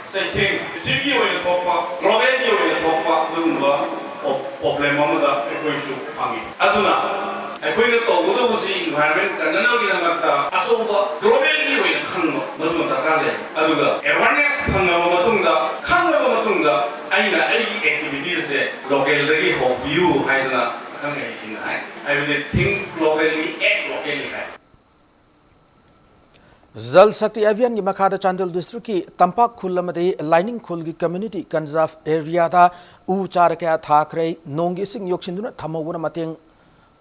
Saying, Jiggy will talk about, Robert will talk about the problem of the equation. Aduna, a queen of Uzi environment, and another Asoba, Robert will come, Matunda, Aduga, awareness, Kangamatunda, Kangamatunda, Aina, activities, locally hope you, Haidana, I will think globally, act locally. Jal Shakti Avian ki Makhada Chandel district ki Tampak Khullamade Lining Khul ki community conserve area da u charaka thakre nongi sing yoksinduna thamawuna mateng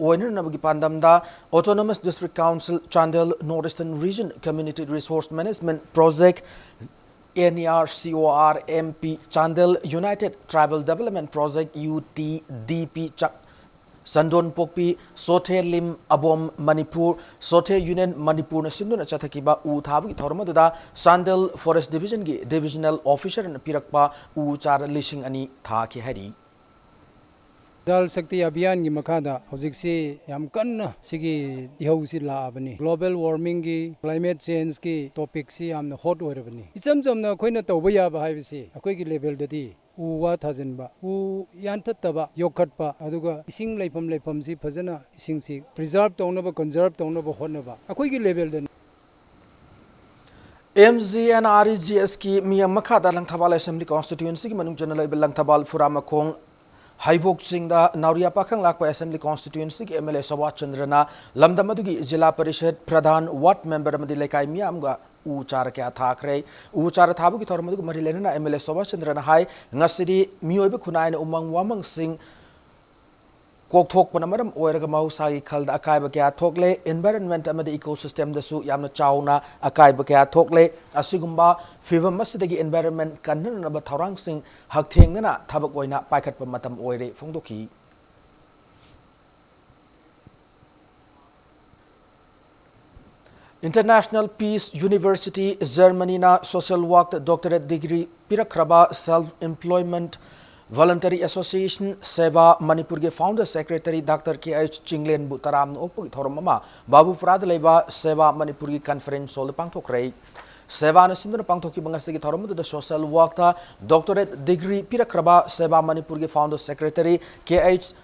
oiner nabagi pandamda Autonomous District Council Chandel Northeastern Region Community Resource Management Project NERCORMP Chandel United Tribal Development Project UTDP Sandon Pokpi, Sote Lim Abom Manipur, Sote Union Manipur Nasinduna Chatakiba U Thabi Thormaduda, Sandal Forest Division Divisional Officer and Pirakpa U Char Lishing Ani Thaki Hari. Jal Shakti Abhiyan ki Makhada hojiksi yam kanna sigi ihausi laabani global warming ki climate change ki topic si yamna hot oirabani icham chamna khoina tawba yaba haibisi akoi ki level dadi uwa thajenba u yantataba yokhatpa aduga ising leifam si phajana ising si preserve tawnaba conserve tawnaba hotnaba akoi ki level dan MZ and REGS ki Mia Makhada Langthabal Assembly Constituency ki manung channel Langthabal Furamakong Haibok Singda Nauria Pakang Lakpa Assembly Constituency ki MLA Sawa Chandrana Lamdamadugi Jila Parishad Pradhan Wat Member Madilekai Miamga U Charaka Thakre U Charathabu ki Thormadugu Marilena MLA Sawa Chandrana Hai Ngasidi Mioibe Kunain Umang Wamang Sing Kokthok Panamaram Oeraga Mausai Kalda Akaiba Kya Tokle Environment Amadi Ecosystem the Su Yamna Chauna Akaiba Kya Tokle Asugumba Fiva Masidagi Environment Kandan Naba Tarang Sing Haktengana Tabakoina Paikat Pamatam Oire Fongdoki International Peace University Germany na Social Work Doctorate Degree Pirakraba Self-Employment Voluntary Association Seva Manipur के founder secretary Dr. K.H. Chinglen Butaram Opuk Thormama Babu Prad Leba Seva Manipur की conference sol pangthok rei Seva na sinduna pangthoki bangasi ki thormu the social work ta doctorate degree pirakraba Seva Manipur के founder secretary K.H.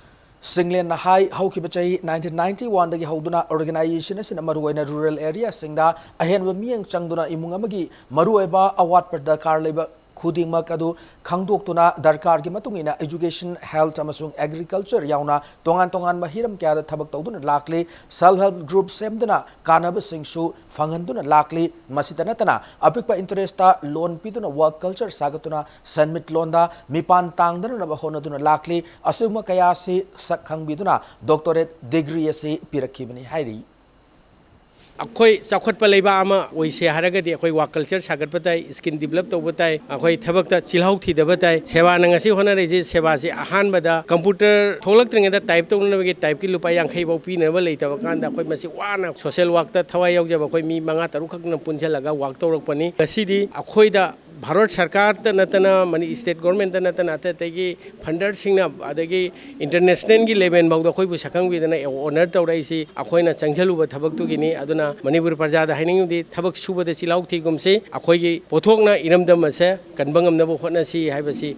Singlen na hai hauki bachai 1991 dagi hauduna organization sin maruaina rural area singda ahen miang changduna imung amagi maruaiba award per dakar leba khuding makadu khangdoktuna darkar gi matungina education health amasung agriculture yauna tongan mahiram kya da thabak tawduna lakli self help group semduna kanaba singsu fanganduna lakli masitanatana apikpa interest ta loan piduna work culture sagatuna sanmit londa mipan tangdana na bahonaduna lakli asuma kaya se sakhang biduna doctorate degree se pirakhibani hairi अखोई चाखट लेबा अमा ओइसे हारगदि अखोई वा culture सागत बताय skin develop तो बताय अखोई थबकता चिलहाउ थी दबताय सेवा नंगसी होना रे सेवा से आहान बदा कंप्यूटर थोलक्तरिंगदा टाइप तौनबगे टाइप की लुपा यांखै बाउ पिनबा लेतबा कांदा अखोई मसी वाना सोशल वर्क ता थवाय यावजब अखोई मी मंगा तरु खकन पुनजलगा वर्क तौरकपनी गसिदि अखोइदा भारत सरकार नतना मनी स्टेट गवर्नमेंट नतना अतगी फंडर सिंगना अदगी इंटरनेशनल की लेवल बाउदा अखोइबु सखंगबिदना ऑनर तौराइसी अखोइना चंगजलुबा थबकतुगिनी अदुना मणिपुर प्रजादा हाइनिंगदि थबक सुबदे चिलाउ थीगुमसे अखोइगी पोथोकना इरमदम असे कनबंगमनबो होटनासी हाइबसी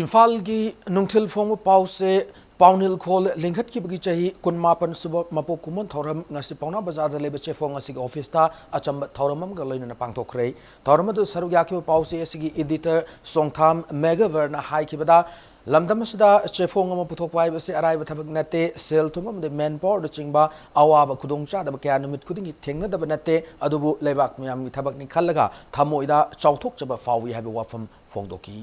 इम्फाल की नुंगथिल फोंग पाउसे पाउनिल खोल लिंखत की बगी चाही कुनमापन सुब मपो Koeman थौरम ngasi pauna bazar da lebe chefong asig office ta acham thauramam ga loina pangthokre thauram du saru yakhi pause asigi editor songtham megaver na hai kibada lamdam sida chefong ma puthok pai base arai ba thabak nate sel tumam de manpower du chingba awa ba khudong cha da kya numit khuding thengna da nate adubu lebak myam mi thabak ni khallaga thamoida chauthok chaba fawi ha ba wafam phongdoki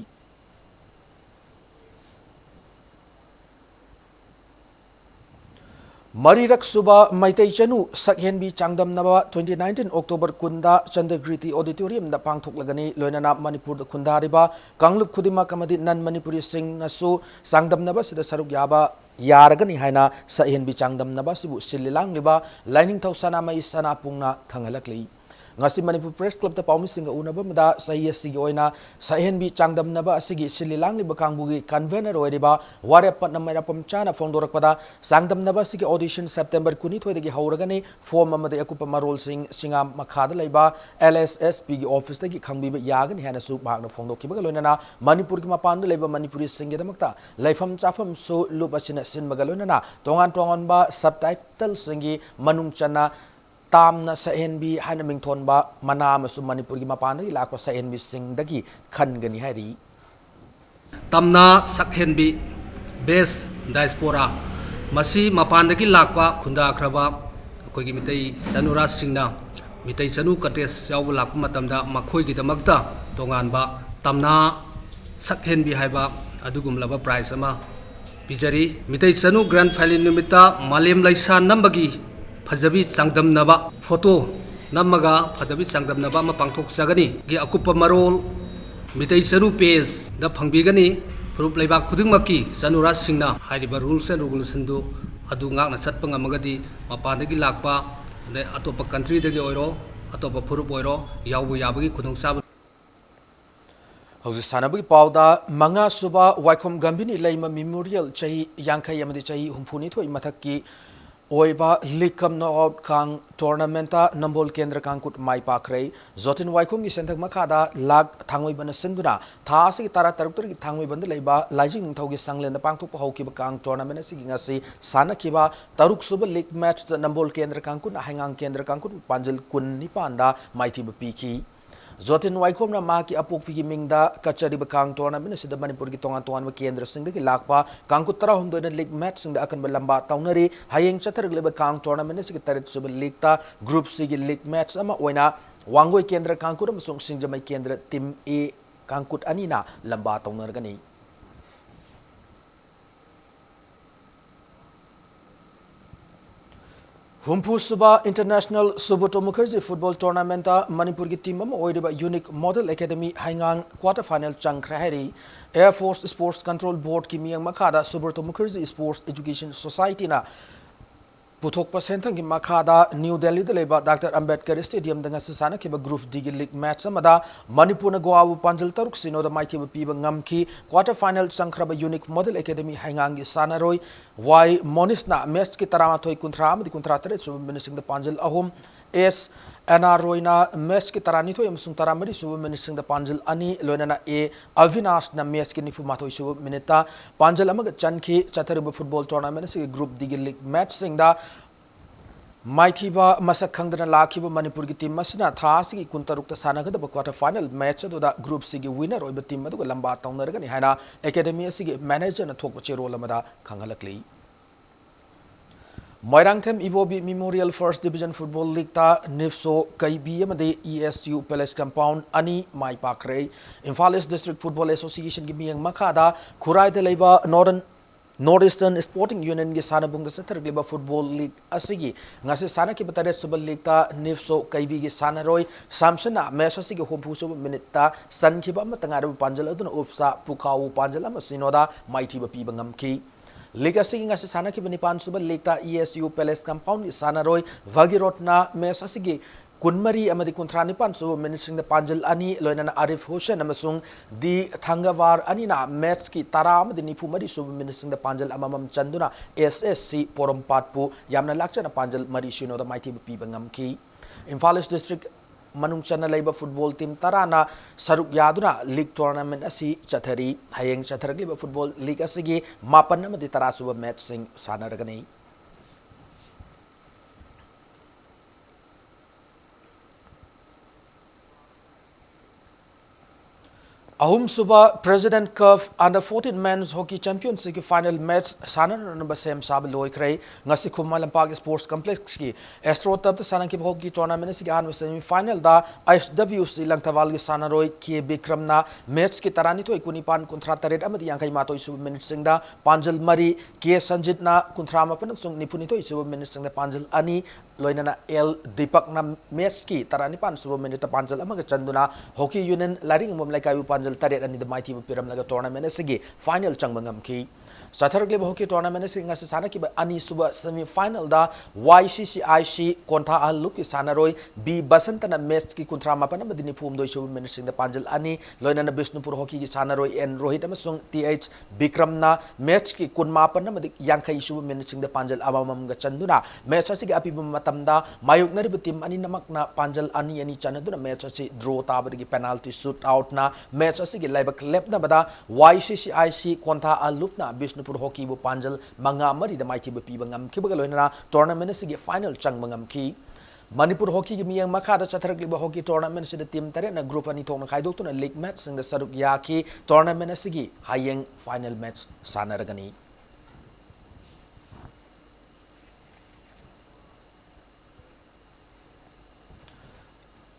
Marirak Suba Maitai Chanu Sakhenbi Changdam Naba 2019 October Kunda Chandagriti Auditorium da Pangthok Lagani Loinana Manipur da Kunda Riba Kanglup Khudima Kamadi Nan Manipuri Sing Nasu Sangdam Naba Sida Saruk Yaba Yaragani Haina Sakhenbi Changdam Naba Sibu Sililang Liba Lining Tausana Mai Sana Pungna Kangalakli ngasi Manipur Press Club ta paumi singa unaba mada sahiya sigi oina sahen bi changdam naba asigi sililang ni bakangbugi convener oiriba ware patna mera pamchana fongdorak pada sangdam naba sigi audition September kuni thoidagi hauragani form amade akupa marol sing singa makhada leiba LSSP gi office tagi khangbiba yagani hana su magna fongdokiba loinana Manipur ki mapan leiba Manipuri singe damakta leifam chafam so lubasina sin magalonana tongan ba subtitle singi manung chana Tamna Sahenbi Hana Mington ba Manam su Manipur gi mapanda gi lakwa Sahenbi sing dagi khan gani hari Tamna Sakhenbi base diaspora masi mapanda gi lakwa khunda khraba khoi gi mitai sanura singna mitai sanu kates yaw lakpa matamda makhoi gi damakta tongan ba Tamna Sakhenbi haiba adugum laba prize ama bijari mitai sanu grand final numita malem laisa nambagi Fajabi Sangdam Naba photo Namaga Fajabi Sangdam Naba ma pangthok sagani gi akupa marol mitai saru page da phangbigani prup leiba khudingmaki sanura singna haiba rules and regulation du adu ngak na chatpa ngamagadi mapandagi lakpa ne atopa country dagi oiro atopa phurup oiro yawbu yabagi khudong sab Hausi sanabagi pauda manga suba waikhom gambini leima memorial chahi yankhai amadi chahi humphuni thoi mathakki Oiba Likam Knockout Kang Tournamenta Nambol Kendra Kangkut Mai Pakrei Zotin Waikum gi senthak makada lag thangoi bana sinduna tha si tara taruk gi thangoi banda leiba lajing thogi sanglen da pangthok hauki ba kang tournament si ngasi sana kiba taruk suba league match da Nambol Kendra Kangkut hangang Kendra Kangkut panjil kun ni panda maiti ba piki Zotin Waikom na maki apok pigi mingda kachari ba kang tournament sida Manipur gi tongan ba kendra singda gi lakpa kangkut tara humdo na league match singda akan ba lamba taunari hayeng chatar ba kang tournament sigi tarit suba league ta group sigi league match ama oina wangoi kendra kangkut amasung singjamai kendra team A kangkut anina lamba taunar gani Humpu Suba International Suboto Mukherjee Football Tournament Manipur ki team am oiriba Unique Model Academy hangang quarter final changkhra hari Air Force Sports Control Board ki miyang makhada Suboto Mukherjee Sports Education Society na पुथोकपा सेंथंगी मखादा new Delhi द लेबा doctor Ambedkar stadium दंगा साना के group D की league match अमदा मणिपुर न गोवा पांजल तरुक सिनो द माइथि पीब ngam क्वार्टर फाइनल चंख्रब यूनिक मॉडल एकेडमी हाइंगांगी सानारोय वाई मोनिसना मैच की तरामाथोय कुंथ्रा अमदी कुंथ्रा तरे सुब मिनिसिंग द पांजल अहुम एस एनआरओना मैच की तरानीथोय अमसुंग तरामरी सुब मिनिसिंग द पांजल अनि लोइनाना ए अविनाश न मैच की निफु माथोय सुब मिनिटा पांजल अमग चनखी चथरब फुटबॉल टूर्नामेंट से ग्रुप डी की लीग मैच सिंगदा माइथीबा मसक खंगदना लाखिब मणिपुर की टीम मसिना थासी कुंतरुक सानगदब क्वार्टर फाइनल मैच अदुदा ग्रुप सी की विनर ओइब टीम अदुग लंबा तौनरगनि हाइना एकेडमी असिगे मैनेजर न थोक चेरोल अमदा खंगलकली Moirangthem Ibobi memorial first division football league ता निफ्सो कईबी अमदे ईएसयू पैलेस कंपाउंड अनि माई पाखरे Imphal east district football association की मियंग मखादा खुराइद लेबा नॉर्थ ईस्टर्न स्पोर्टिंग यूनियन की सानबुंग चथरगलिबा फुटबॉल लीग असिगी ngase sana ki batare subal league ता निफ्सो कईबी की सानरोय सामसना मैच असिगी होफु सुब मिनिट ता सनखिबा मतंगारु पांजल अदुन उपसा पुखाउ पांजल अम सिनोदा माइथि बपीब ngamki लीग असिगी ngase sana ki बनिपान सुबल लीग ता ESU पैलेस कंपाउंड की सानरोय भगीरोटना मैच असिगी कुनमरी अमदी कुंथ्रानिपान सुब मिनिसिंग पांजल अनि लोइना आरिफ हुसैन अमसुंग दी थंगवार अनिना मैच की तरा अमदी निफुमरी सुब मिनिसिंग पांजल अममम चंदुना SSC पोरमपाटपु यामना लाक्चना पांजल मरी सिनोदा माइथि पीब ngamki इम्फाल ईस्ट डिस्ट्रिक्ट मनुंग चना लेबा फुटबॉल टीम तराना सरुक यादुना लीग टूर्नामेंट असी चथरी हयेंग चथरगलिबा फुटबॉल लीग असिगी मापन अमदी तरा सुब मैच सिंग सानरगनी अहुम सुबह president cup under 14 men's hockey championship की फाइनल मैच सानन नंबर सेम साब लोइखरे ngasi khumma lampak sports complex की एस्ट्रो तब साना की हॉकी टूर्नामेंट से आन सेमीफाइनल दा ISWC लंगथवाल की सानारोय के विक्रमना मैच की तरानी तो 19 कुंथ्रा तरेट अमदी यांखै मातोय सुब मिनिट सिंगदा पांजल मरी के संजितना कुंथ्रा मपन सुंग निपुनी तो सुब मिनिट सिंगदा पांजल अनि लोइना एल दीपकना मैच की तरानी पान सुब मिनिट पांजल अमग चंदुना हॉकी यूनियन लारिंग मुम लाइकायु पांजल तरेट अनि द माइथि पिरमलगा टूर्नामेंट से फाइनल चंगबंगम की सथरगलिब हॉकी टूर्नामेंट से ngasi sana ki ani suba semi final da YCCIC konta aluk ki sanaroy B basantana match ki kuntra mapan madini phum doi suba minute sing da panjal ani loina na Bishnupur hockey ki sanaroy N Rohit amasung TH Bikramna match ki kun mapan madi yankai suba minute sing da panjal amamam ga chanduna match asigi api matamda mayuk nari team ani namak na panjal ani ani chanaduna match asi draw tabadi ki penalty shoot out na match asigi laibak lep na bada YCCIC konta aluk na Bishnupur hockey bu panjal manga mari da maiki bu piba ngamki loina tournament se final chang ngamki Manipur hockey ki miyang makha da chatharagli ba hockey tournament se da team tare na group ani thong khai dok tu na league match sing da saruk ya ki tournament se gi hayeng final match sanaragani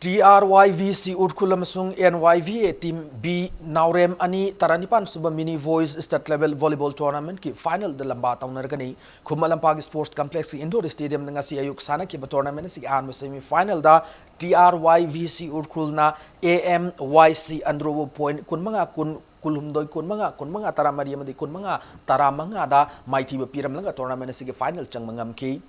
TRYVC Urkulam Sung NYVA Team B Naurem Ani Taranipan Suba Mini Voice State Level Volleyball Tournament ki final the lamba taunargani Khumalampag Sports Complex Indoor Stadium ngasi ayuk sana ki tournament si an semi final da TRYVC Urkulna AMYC Androbo point kunmanga kulhumdoi kunmanga taramari amadi kunmanga taramanga da mighty piram langa tournament si final changmangam ki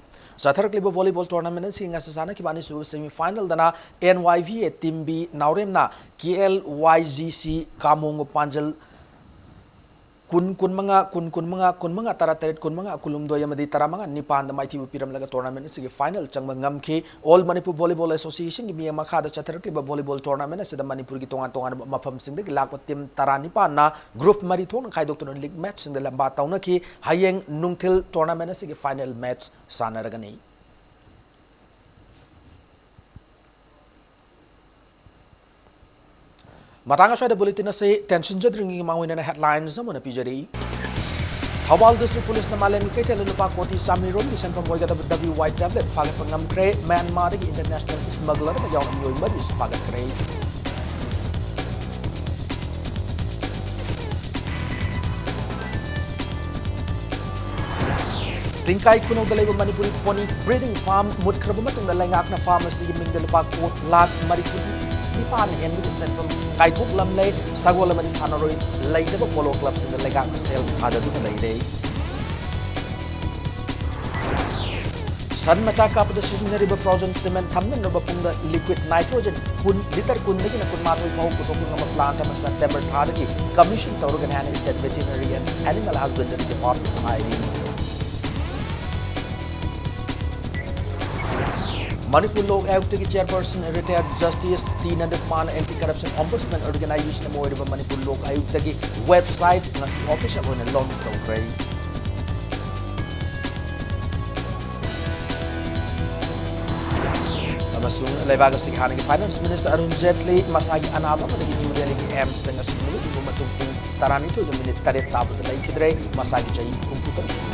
Satharaklib volleyball tournament si ngasi sana ki bani su semi final dana NYVA team B Nauremna KLYGC Kamung Panjal kunmanga taratet kunmanga kulumdo yamadi taramanga nipan da mighty piram laga tournament si final changmangam ki All Manipur Volleyball Association ki miya makha da Satharaklib volleyball tournament si da Manipur ki tongan mafam sing de lakwa team taranipan na group mari thon khaidok ton league match sing de lamba tauna ki hayeng nungthil tournament si final match sanaragani Matanga Shada Bulletin say tension jadringi mawin na headlines na muna pijari. Thawal District Police na malami kay Telelupa Koti Samiron di San Pamoy gada WY tablet pagat pangam kre Myanmar ki international smuggler na yaw amyoy madis pagat kre. Tingkai kuno dalay Manipuri pony breeding farm mutkrabo matong nalangak na pharmacy ki Mingdalupa Kot lag Marikudi Nipan and with the central Kaitok Lamlay, Sagolamadi Sanaroi, Lady Polo Clubs in the Legak Sale Hada Lady. सन मचा कापदा सिजनरिबा frozen semen थमनबा पुंगदा liquid nitrogen litre 10 दगी 12 फाउ पुथोकंगा plant अमा सेप्टेंबर थादगी कमीशन तौरगन हैन state veterinary and animal husbandry department hearing Manipur Lok Ayukt की चेयरपर्सन रिटायर्ड जस्टिस तीन मान एंटी करप्शन ऑम्बुड्समैन ऑर्गेनाइजेशन मोइरबा मणिपुर लोक आयुक्त की वेबसाइट ऑफिशियल होने लॉन्च तौर लेबाग हान की फाइनेंस मिनिस्टर अरुण जेटली मसागी अनाब न्यू दिल्ली की एम्स तरह मिनट 13 ताबद लेखिद्रे मसागी चही 63